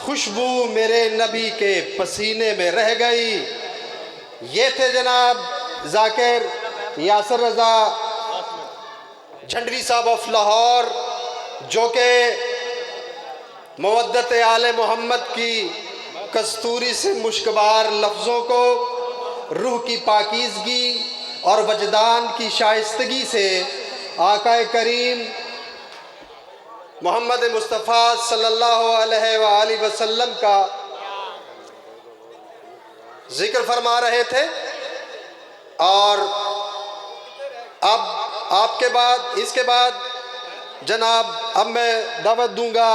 खुशबू मेरे नबी के पसीने में रह गई। ये थे जनाब जाकिर यासर रज़ा झंडवी साहब ऑफ लाहौर, जो कि मवद्दत आले मोहम्मद की कस्तूरी से मुश्कबार लफ्ज़ों को रूह की पाकीज़गी और वजदान की शाइस्तगी से आक़ाए करीम मोहम्मद मुस्तफ़ा सल्लल्लाहु अलैहि वसल्लम का जिक्र फरमा रहे थे। और अब इसके बाद जनाब अब मैं दावत दूंगा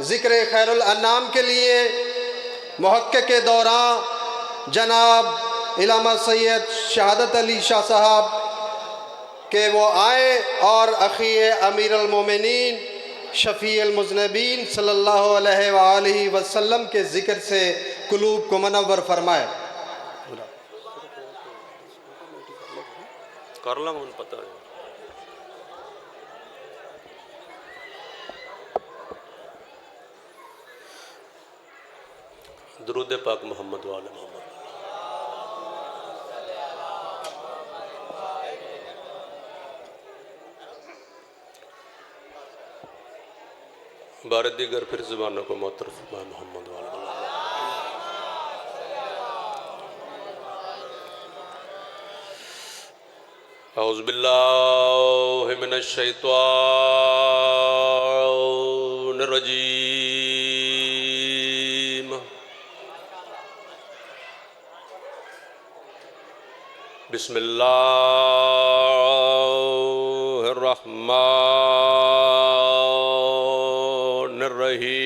ज़िक्र खैरुल अन्नाम के लिए मुहक्किक़ दौरान जनाब इलामा सैयद शहादत अली शाह साहब के वो आए और अखी अमीरुल मोमिनीन शफ़ीउल मुज़निबीन सल्लल्लाहु अलैहि वसल्लम के ज़िक्र से कुलूब को मुनव्वर फरमाए। कर ला मुझे पता है। दुरूद पाक मोहम्मद वाले मोहम्मद। बार दीगर फिर ज़बानों को मोहतरफ मोहम्मद वाले औज़ु बिल्लाहि मिनश शैतानिर रजीम। बिस्मिल्लाहिर रहमानिर रहीम।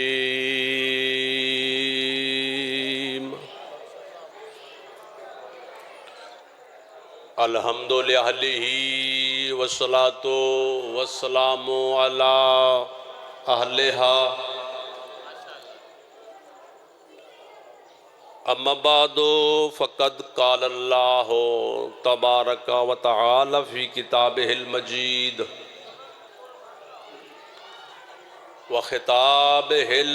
अल्हम्दुलिल्लाहि वस्सलातु वस्सलामु अला अहलिहा अम्मा बादो फ़क़द क़ालल्लाहु तबारक व तआला फ़ी किताबिहिल मजीद व ख़िताबिहिल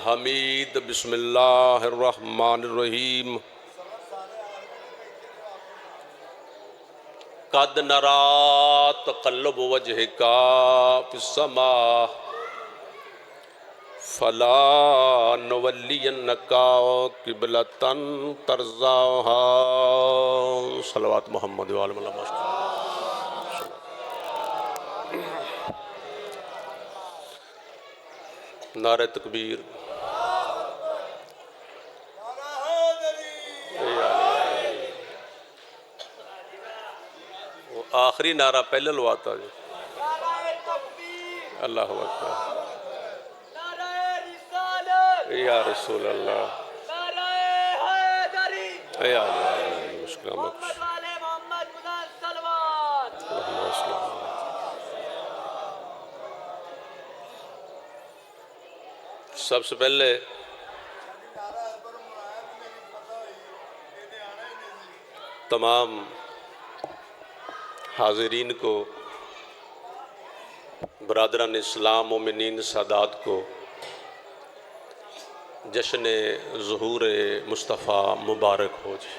हमीद। बिस्मिल्लाहिर रहमानिर रहीम। कद नरा तक़ल्लुब वजहिका फ़िस्समा फ़ला नुवल्लियन्नका क़िबलतन तर्ज़ाहा। सल्लल्लाहु मुहम्मद व आले मोहम्मद। नारे तकबीर। वो आखिरी नारा पहले लवाता जी। अल्लाह अकबर। या रसूल अल्लाह। या मुश्किल सबसे पहले तमाम हाज़रीन को, बरादरान इस्लाम मोमिनीन सादात को जश्न ज़ुहूर मुस्तफ़ा मुबारक हो जी।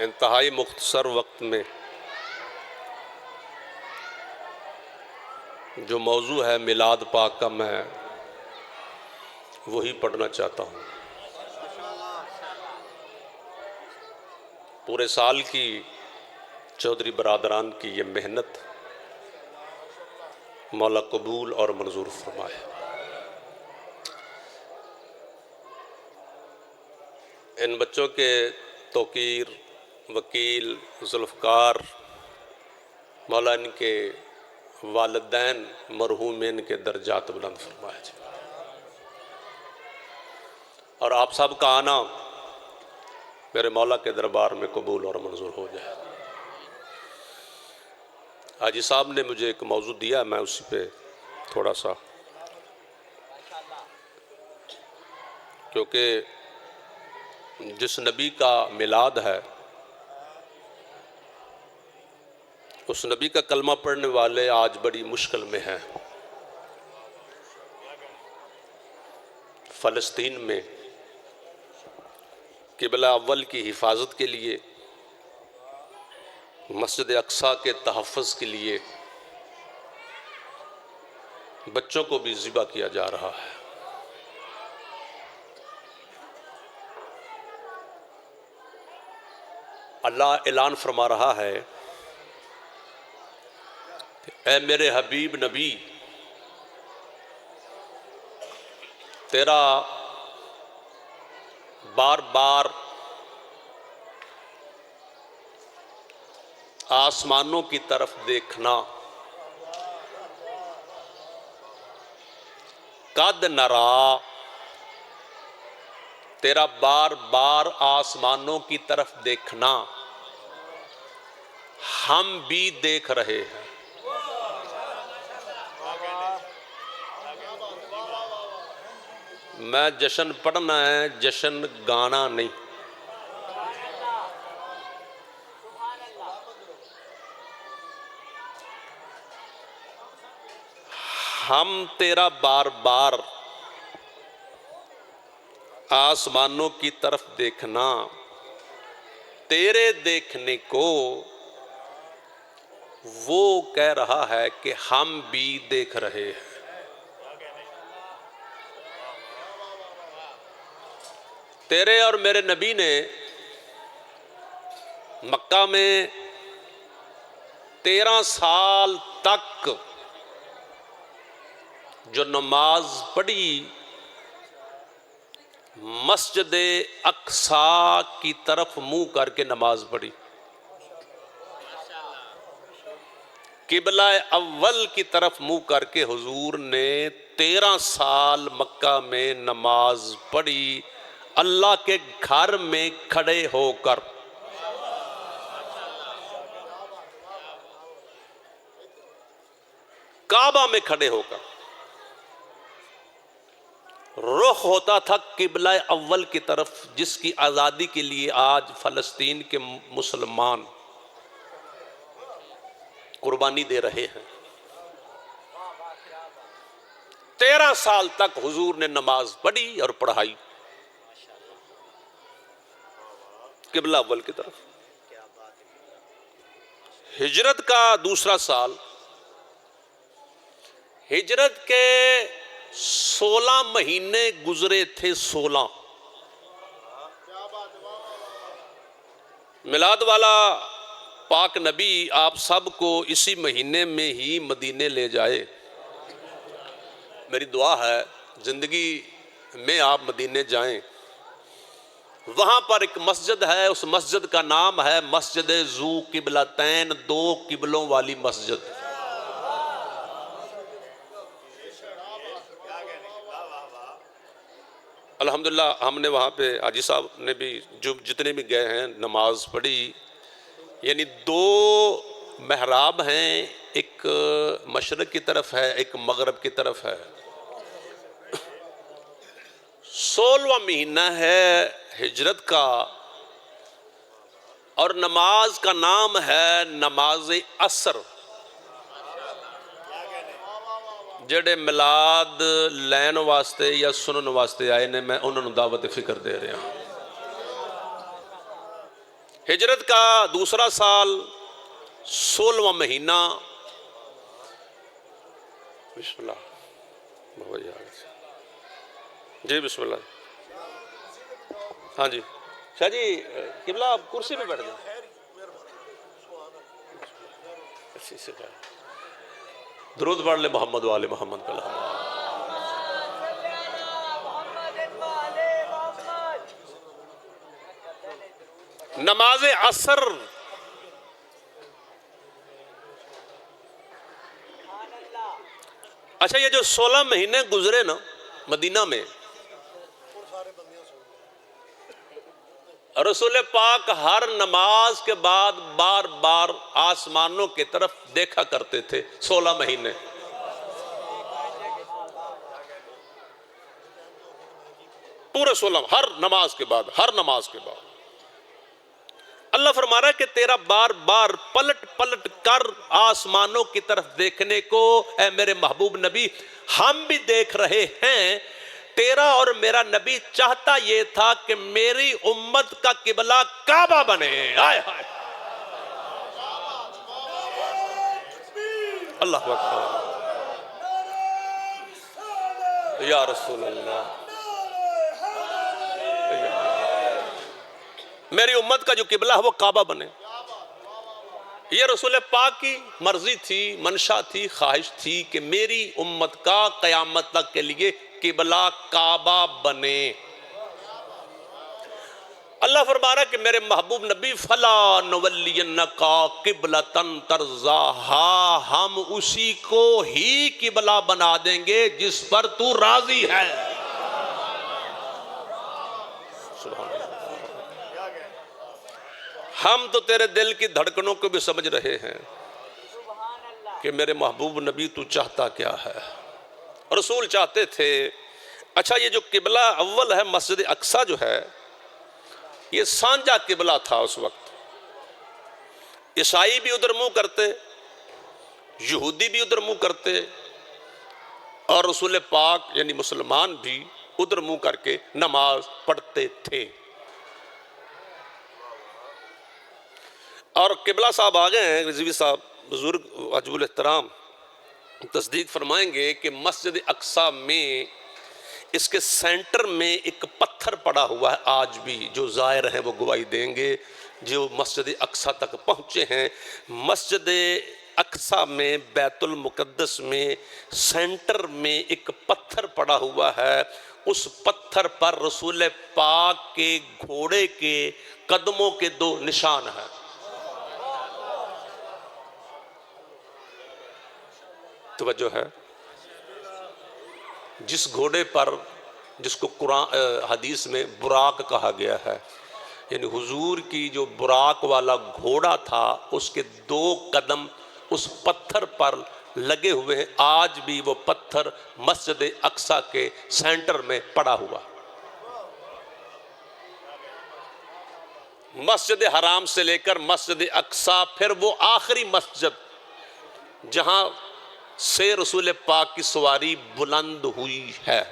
इंतहाई मुख्तसर वक्त में जो मौजू है मिलाद पाक का, मैं वही पढ़ना चाहता हूँ। पूरे साल की चौधरी बरादरान की ये मेहनत मौला कबूल और मंजूर फरमाए। इन बच्चों के तौकीर, वकील, जुल्फ़कार, मौला इनके वालिदैन मरहूमिन के दर्जात बुलंद फरमाए। और आप सब का आना मेरे मौला के दरबार में कबूल और मंजूर हो जाए। हाजी साहब ने मुझे एक मौजू दिया, मैं उसी पे थोड़ा सा, क्योंकि जिस नबी का मिलाद है उस नबी का कलमा पढ़ने वाले आज बड़ी मुश्किल में हैं। फ़लस्तीन में क़िबला अव्वल की हिफाजत के लिए, मस्जिद अक्सा के तहफ़्फ़ुज़ के लिए बच्चों को भी ज़िबा किया जा रहा है। अल्लाह ऐलान फरमा रहा है, ऐ मेरे हबीब नबी, तेरा बार बार आसमानों की तरफ देखना, कद नरा, तेरा बार बार आसमानों की तरफ देखना हम भी देख रहे हैं। मैं जश्न पढ़ना है, जश्न गाना नहीं। हम तेरा बार बार आसमानों की तरफ देखना, तेरे देखने को वो कह रहा है कि हम भी देख रहे हैं। तेरे और मेरे नबी ने मक्का में 13 साल तक जो नमाज पढ़ी, मस्जिद अक्सा की तरफ मुंह करके नमाज पढ़ी। किबला अव्वल की तरफ मुंह करके हुजूर ने 13 साल मक्का में नमाज पढ़ी, अल्लाह के घर में खड़े होकर। काबा में खड़े होकर रुख होता था किबला अव्वल की तरफ, जिसकी आज़ादी के लिए आज फ़लस्तीन के मुसलमान कुर्बानी दे रहे हैं। 13 साल तक हुजूर ने नमाज पढ़ी और पढ़ाई किबला अव्वल की तरफ। हिजरत का दूसरा साल, हिजरत के 16 महीने गुजरे थे। 16 मिलाद वाला पाक नबी आप सबको इसी महीने में ही मदीने ले जाए। मेरी दुआ है जिंदगी में आप मदीने जाएं। वहां पर एक मस्जिद है, उस मस्जिद का नाम है मस्जिद ज़ू किबलतैन, 2 किबलों वाली मस्जिद। अल्हम्दुलिल्लाह हमने वहाँ पे हाजी साहब ने भी, जो जितने भी गए हैं, नमाज पढ़ी। यानी 2 महराब हैं, एक मशरक़ की तरफ है, एक मगरब की तरफ है। 16वां महीना है हिजरत का और नमाज का नाम है नमाज असर। जेड़े मिलाद लैन वास्ते या सुनन वास्ते आए ने, मैं उन्होंने दावत फिक्र दे रहा। हिजरत का दूसरा साल, 16वां महीना। बिस्मिल्लाह जी, बिस्मिल्लाह। हाँ जी शाह जी, किबला आप कुर्सी पे बैठ जाए। दुरूद पढ़ ले मोहम्मद वाले मोहम्मद पे। नमाज असर अच्छा, ये जो 16 महीने गुजरे ना मदीना में, रसूल पाक हर नमाज के बाद बार बार आसमानों की तरफ देखा करते थे। 16 महीने पूरे 16, हर नमाज के बाद अल्लाह फरमा रहा है कि तेरा बार बार पलट पलट कर आसमानों की तरफ देखने को ऐ मेरे महबूब नबी हम भी देख रहे हैं। तेरा और मेरा नबी चाहता ये था कि मेरी उम्मत का किबला काबा बने। आय हाय अल्लाह अकबर या रसूल अल्लाह। मेरी उम्मत का जो किबला है वो काबा बने। ये रसूल पाक की मर्जी थी, मंशा थी, ख्वाहिश थी कि मेरी उम्मत का कयामत तक के लिए किबला काबा बने। अल्लाह फरमा रहा है कि मेरे महबूब नबी फला नवल्लियन्नका किबलतन तरज़ाहा, हम उसी को ही किबला बना देंगे जिस पर तू राजी है। सुभान अल्लाह। हम तो तेरे दिल की धड़कनों को भी समझ रहे हैं कि मेरे महबूब नबी तू चाहता क्या है। रसूल चाहते थे, अच्छा ये जो किबला अव्वल है मस्जिद अक्सा जो है, ये सांझा किबला था उस वक्त। ईसाई भी उधर मुंह करते, यहूदी भी उधर मुंह करते, और रसूल पाक यानी मुसलमान भी उधर मुंह करके नमाज पढ़ते थे। और किबला साहब आ गए हैं, रिजवी साहब बुजुर्ग वाजिबुल एहतराम तस्दीक फरमाएंगे कि मस्जिद अक्सा में इसके सेंटर में एक पत्थर पड़ा हुआ है। आज भी जो ज़ायर हैं वो गवाही देंगे, जो मस्जिद अक्सा तक पहुँचे हैं। मस्जिद अक्सा में बैतुल मुक़द्दस में सेंटर में एक पत्थर पड़ा हुआ है। उस पत्थर पर रसूल पाक के घोड़े के कदमों के दो निशान हैं। तवज्जो है, जिस घोड़े पर, जिसको कुरान हदीस में बुराक कहा गया है, यानी हुजूर की जो बुराक वाला घोड़ा था उसके दो कदम उस पत्थर पर लगे हुए हैं। आज भी वो पत्थर मस्जिद अक्सा के सेंटर में पड़ा हुआ। मस्जिद हराम से लेकर मस्जिद अक्सा, फिर वो आखिरी मस्जिद जहां से रसूल पाक की सवारी बुलंद हुई है।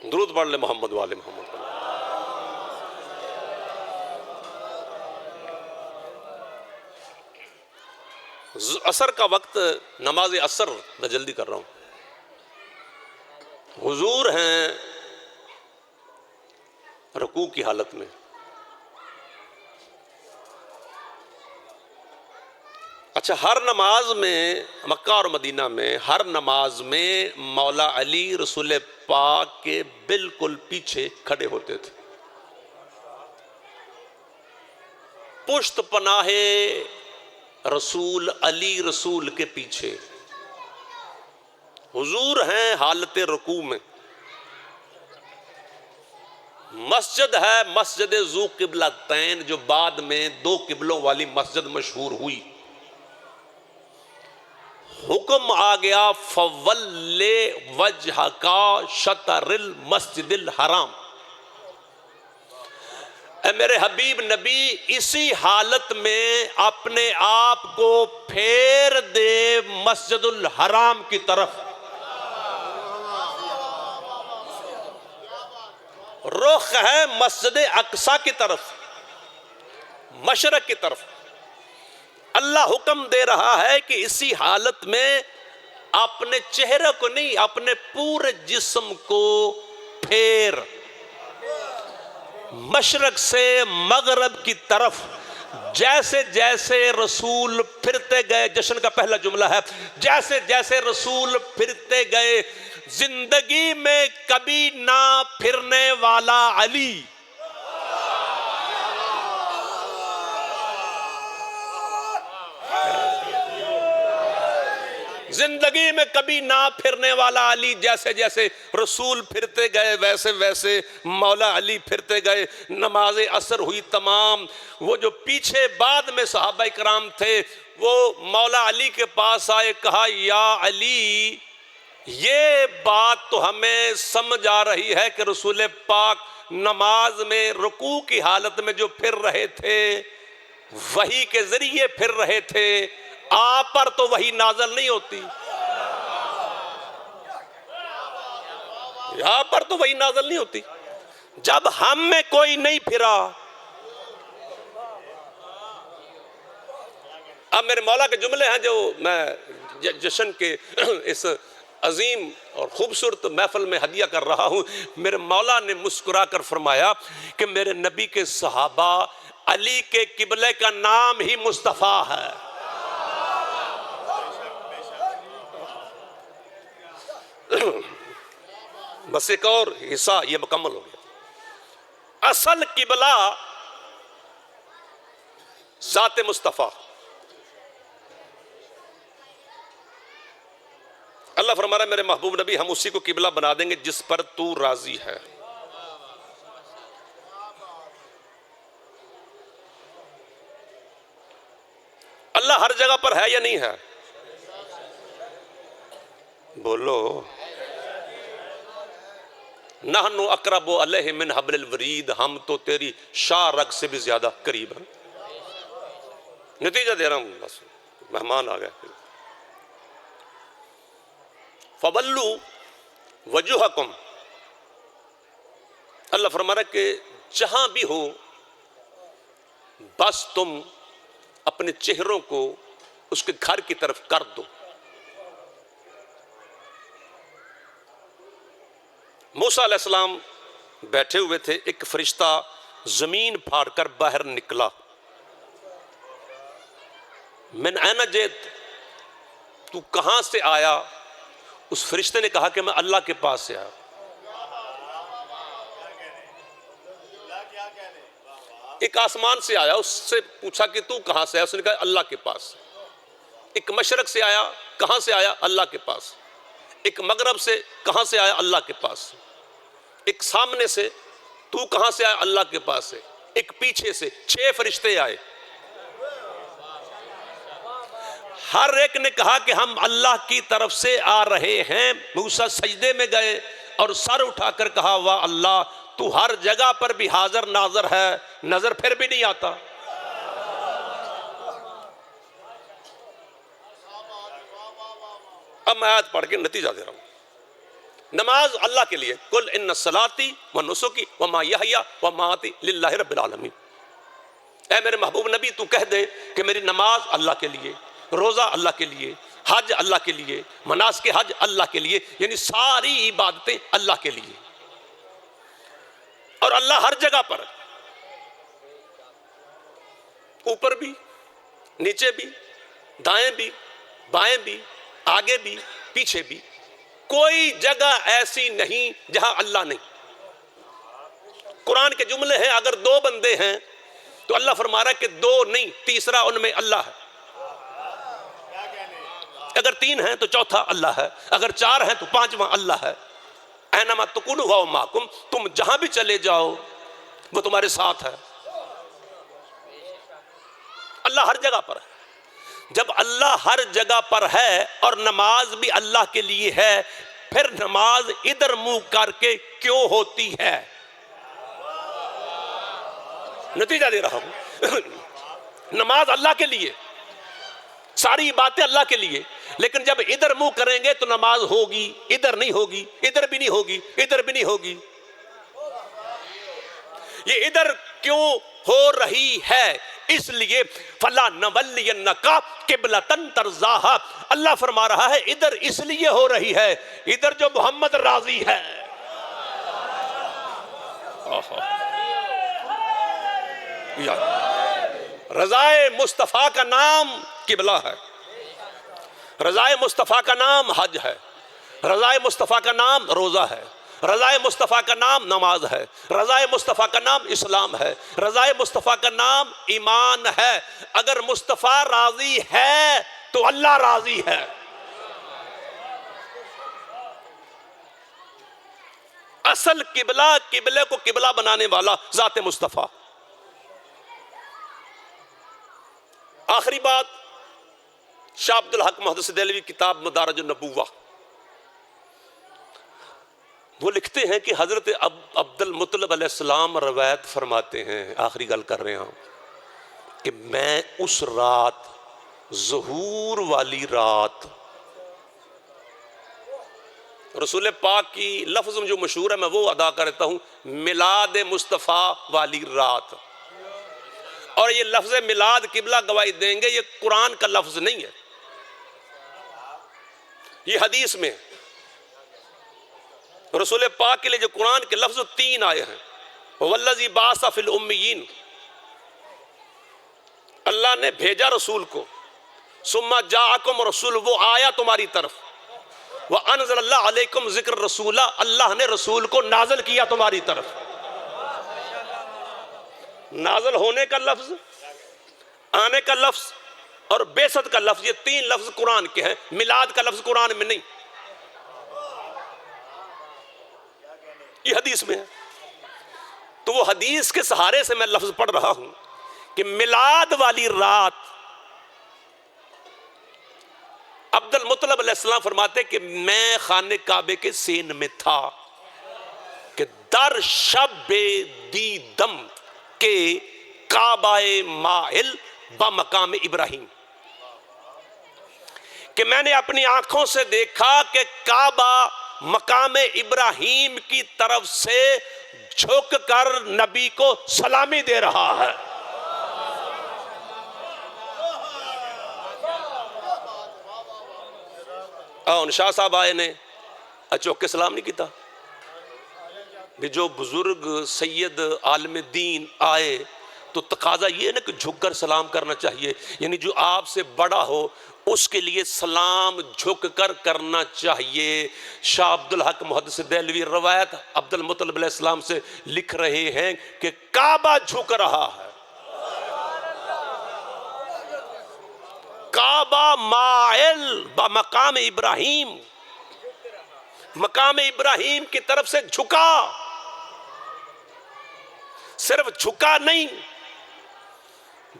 दुरूद पढ़ ले मोहम्मद वाले मोहम्मद। असर का वक्त, नमाज असर, मैं जल्दी कर रहा हूं। हुजूर हैं रुकू की हालत में। अच्छा, हर नमाज में, मक्का और मदीना में हर नमाज में मौला अली रसूल पाक के बिल्कुल पीछे खड़े होते थे। पुश्त पनाहे रसूल, अली रसूल के पीछे। हुजूर हैं हालत रुकू में। मस्जिद है मस्जिद ज़ू किबलतैन, जो बाद में दो किबलों वाली मस्जिद मशहूर हुई। हुक्म आ गया फवल्ले वजहका शतरिल मस्जिदिल हराम। मेरे हबीब नबी इसी हालत में अपने आप को फेर दे मस्जिदुल हराम की तरफ। रुख है मस्जिद अक्सा की तरफ, मशरक की तरफ। अल्लाह हुक्म दे रहा है कि इसी हालत में अपने चेहरे को नहीं, अपने पूरे जिस्म को फेर मशरक से मगरब की तरफ। जैसे जैसे रसूल फिरते गए, जश्न का पहला जुमला है, जैसे जैसे रसूल फिरते गए, जिंदगी में कभी ना फिरने वाला अली जिंदगी में कभी ना फिरने वाला अली, जैसे जैसे रसूल फिरते गए वैसे वैसे मौला अली फिरते गए। नमाज असर हुई तमाम। वो जो पीछे बाद में सहाबा इकराम थे वो मौला अली के पास आए, कहा या अली, ये बात तो हमें समझ आ रही है कि रसूल पाक नमाज में रुकू की हालत में जो फिर रहे थे, वही के जरिए फिर रहे थे। आप पर तो वही नाज़िल नहीं होती, आप पर तो वही नाज़िल नहीं होती। जब हम में कोई नहीं फिरा, अब मेरे मौला के जुमले हैं जो मैं जश्न के इस अजीम और खूबसूरत महफिल में हदिया कर रहा हूं। मेरे मौला ने मुस्कुरा कर फरमाया कि मेरे नबी के सहाबा, अली के किबले का नाम ही मुस्तफ़ा है। बस एक और हिस्सा ये मुकम्मल हो गया। असल किबला ज़ात मुस्तफ़ा। अल्लाह फरमा रहा है मेरे महबूब नबी, हम उसी को किबला बना देंगे जिस पर तू राजी है। अल्लाह हर जगह पर है या नहीं है? बोलो। नहनु अक़रबु अलैहि मिन हब्लिल वरीद, हम तो तेरी शाह रग से भी ज्यादा करीब हैं। नतीजा दे रहा हूं, बस मेहमान आ गए। फवल्लू वजूहकुम, अल्लाह फरमा रहा है कि जहां भी हो बस तुम अपने चेहरों को उसके घर की तरफ कर दो। मूसा अलैहिस्सलाम बैठे हुए थे, एक फरिश्ता जमीन फाड़कर बाहर निकला। मिन ऐना जित, तू कहां से आया? उस फरिश्ते ने कहा कि मैं अल्लाह के पास से आया। एक आसमान से आया, उससे पूछा कि तू कहां से आया? उसने कहा अल्लाह के पास। एक मशरक से आया, कहां से आया? अल्लाह के पास। एक मगरब से, कहां से आया? अल्लाह के पास। एक सामने से, तू कहां से आया? अल्लाह के पास से। एक पीछे से, 6 फरिश्ते आए। हर एक ने कहा कि हम अल्लाह की तरफ से आ रहे हैं। मूसा सजदे में गए और सर उठाकर कहा, वाह अल्लाह, तू हर जगह पर भी हाजिर नाजर है, नजर फिर भी नहीं आता। अब मैं आयत पढ़ के नतीजा दे रहा हूं। नमाज अल्लाह के लिए, कुल इन्ना सलाती व नुसुकी व माहिया व माती लिल्लाहि रब्बिल आलमीन। ऐ मेरे महबूब नबी, तू कह दे कि मेरी नमाज अल्लाह के लिए, रोजा अल्लाह के लिए, हज अल्लाह के लिए, मनास के हज अल्लाह के लिए, यानी सारी इबादतें अल्लाह के लिए। और अल्लाह हर जगह पर, ऊपर भी, नीचे भी, दाएं भी, बाएं भी, आगे भी, पीछे भी, कोई जगह ऐसी नहीं जहां अल्लाह नहीं। कुरान के जुमले हैं, अगर 2 बंदे हैं तो अल्लाह फरमा रहा है कि 2 नहीं, तीसरा उनमें अल्लाह है। अगर 3 हैं तो चौथा अल्लाह है, अगर 4 हैं तो 5वां अल्लाह है। ऐनमा तकुनु व माकुम, तुम जहां भी चले जाओ वो तुम्हारे साथ है। अल्लाह हर जगह पर है। जब अल्लाह हर जगह पर है और नमाज भी अल्लाह के लिए है, फिर नमाज इधर मुंह करके क्यों होती है? नतीजा दे रहा हूं। नमाज अल्लाह के लिए, सारी बातें अल्लाह के लिए, लेकिन जब इधर मुंह करेंगे तो नमाज होगी, इधर नहीं होगी, इधर भी नहीं होगी, इधर भी नहीं होगी। ये इधर क्यों हो रही है? इसलिए फला नवल्लियन्नका किबलतन तरज़ाहा, अल्लाह फरमा रहा है इधर इसलिए हो रही है, इधर जो मोहम्मद राजी है। रज़ाए मुस्तफ़ा का नाम किबला है, रज़ाए मुस्तफ़ा का नाम हज है, रज़ाए मुस्तफ़ा का नाम रोज़ा है, रज़ाए मुस्तफ़ा का नाम नमाज है, रज़ाए मुस्तफ़ा का नाम इस्लाम है, रज़ाए मुस्तफ़ा का नाम ईमान है। अगर मुस्तफ़ा राजी है तो अल्लाह राजी है। असल किबला, किबले को किबला बनाने वाला ज़ात मुस्तफ़ा। आखिरी बात, शाह अब्दुल हक मुहद्दिस देहलवी किताब मदारिजुन नबुव्वा, वो लिखते हैं कि हज़रत अब्दुल मुत्तलिब अलैहिस्सलाम रवायत फरमाते हैं, आखिरी गल कर रहे हैं, कि मैं उस रात, ज़हूर वाली रात, रसूल पाक की लफ्ज़ जो मशहूर है मैं वो अदा करता हूँ, मिलाद मुस्तफ़ा वाली रात। और ये लफ्ज़ मिलाद किबला गवाही देंगे, ये कुरान का लफ्ज़ नहीं है, ये हदीस में। रसूल पाक के लिए जो कुरान के लफ्ज़ 3 आए हैं, वल्लज़ी बासा फिल उम्मीयीन, अल्लाह ने भेजा रसूल को, सुम्मा जाअकुम रसूल, वो आया तुम्हारी तरफ, व अनज़लल्लाहु अलैकुम ज़िक्र रसूला, अल्लाह ने रसूल को नाज़िल किया तुम्हारी तरफ। नाज़िल होने का लफ्ज़, आने का लफ्ज़ और बेसत का लफ्ज़, ये 3 लफ्ज़ कुरान के हैं, मिलाद का लफ्ज़ कुरान में नहीं, ये हदीस में है। तो वो हदीस के सहारे से मैं लफ्ज़ पढ़ रहा हूं कि मिलाद वाली रात अब्दुल मुत्तलिब अलैहिस्सलाम फरमाते कि मैं खाने काबे के सेन में था कि दर शब्बे दीदम के काबाए माइल ब मकाम इब्राहिम, कि मैंने अपनी आंखों से देखा कि काबा मकाम इब्राहिम की तरफ से झुक कर नबी को सलामी दे रहा है। शाह साहब आए ने अचौक के सलाम नहीं किया कि जो बुजुर्ग सैयद आलम दीन आए तो तकाजा ये ना कि झुककर सलाम करना चाहिए, यानी जो आपसे बड़ा हो उसके लिए सलाम झुककर करना चाहिए। शाह अब्दुल हक मुहद्दिस देहलवी रवायत अब्दुल मुत्तलिब अलैहिस्सलाम से लिख रहे हैं कि काबा झुक रहा है, काबा माइल ब मकाम इब्राहिम, मकाम इब्राहिम की तरफ से झुका, सिर्फ झुका नहीं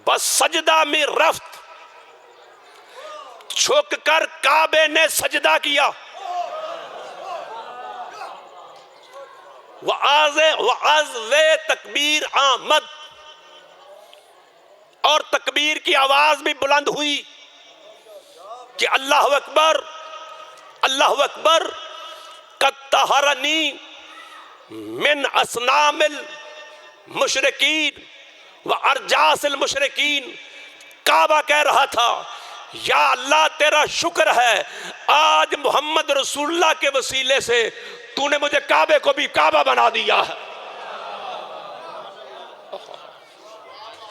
बस सजदा में रफ्त, झुक कर काबे ने सजदा किया। वआज़े तकबीर आमद, और तकबीर की आवाज भी बुलंद हुई कि अल्लाहु अकबर, अल्लाहु अकबर, कत्तहरनी मिन असनामिल मुशरिकीन व अरजासिल मुशरिकीन। काबा कह रहा था, या अल्लाह तेरा शुक्र है आज मोहम्मद रसूलुल्लाह के वसीले से तूने मुझे काबे को भी काबा बना दिया है।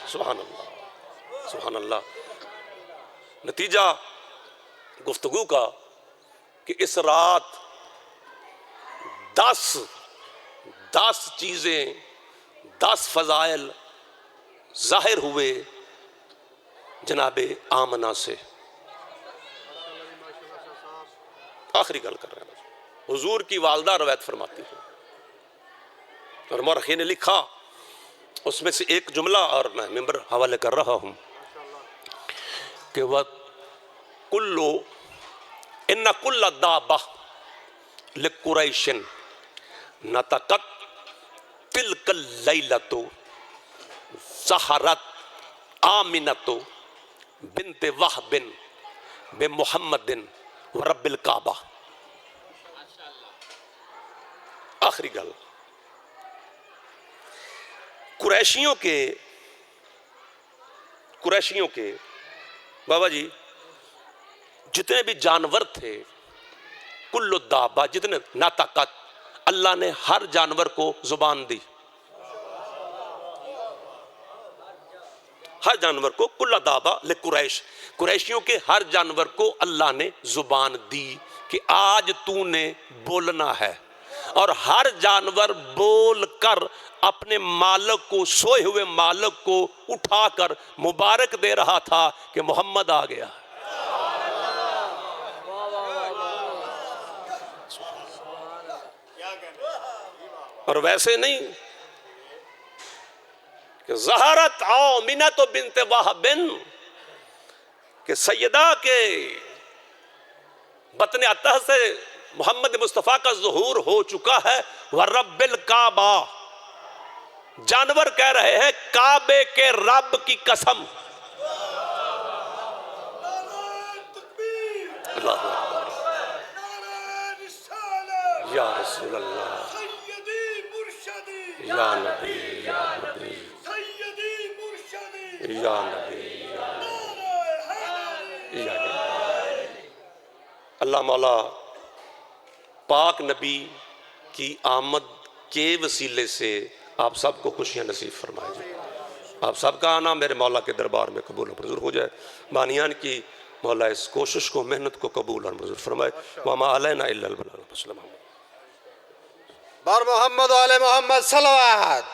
सुभान अल्लाह, सुभान अल्लाह। नतीजा गुफ्तगू का कि इस रात 10 चीजें, 10 फजाइल जाहिर हुए जनाबे आमना से। आखिरी गल कर रहे हैं, हुजूर की वालदा रवायत फरमाती है और मौरखी ने लिखा उसमें से एक जुमला, और मैं मेंबर हवाले कर रहा हूं कि वह कुल्लो इन्ना कुल्ला दाबा लिकुरैशिन नतकत तिलकल लैलतु सहरत आमिनतु बिनते वहबिन बे मुहम्मदिन व रब्बिल काबा। आखिरी गल, कुरैशियों के बाबा जी जितने भी जानवर थे, कुल्लु दाबा, जितने नाताकत, अल्लाह ने हर जानवर को जुबान दी, हर जानवर को, कुल्ला दाबा ले कुरैश, कुरैशियों के हर जानवर को अल्लाह ने जुबान दी कि आज तूने बोलना है, और हर जानवर बोल कर अपने मालिक को, सोए हुए मालिक को उठाकर मुबारक दे रहा था कि मोहम्मद आ गया। और वैसे नहीं कि ज़हरत आओ मिनत बिनते वाहबिन, के सैयदा के बतन अतह से मोहम्मद मुस्तफ़ा का ज़ुहूर हो चुका है। व रब्बिल काबा, जानवर कह रहे हैं काबे के रब की कसम। या रसूल अल्लाह, या नबी, या नबी, या नबी, या नबी। अल्लाह मौला पाक नबी की आमद के वसीले से आप सबको खुशियाँ नसीब फरमाए। आप सबका आना मेरे मौला के दरबार में कबूल और मंजूर हो जाए। बानियान की मौला इस कोशिश को, मेहनत को कबूल और मंजूर फरमाए। वमा अलैना इल्लल बलाग। बार मोहम्मद वाले मोहम्मद सलवात।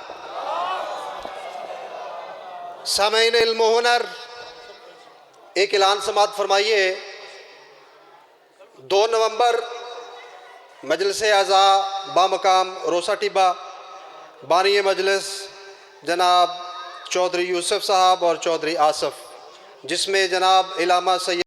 सामईन इल्म हुनर, एक ऐलान समात फरमाइए। 2 नवंबर मजलिस आज़ा बामकाम रोसा टिब्बा, बानी मजलिस जनाब चौधरी यूसुफ साहब और चौधरी आसफ, जिसमें जनाब इलामा सैयद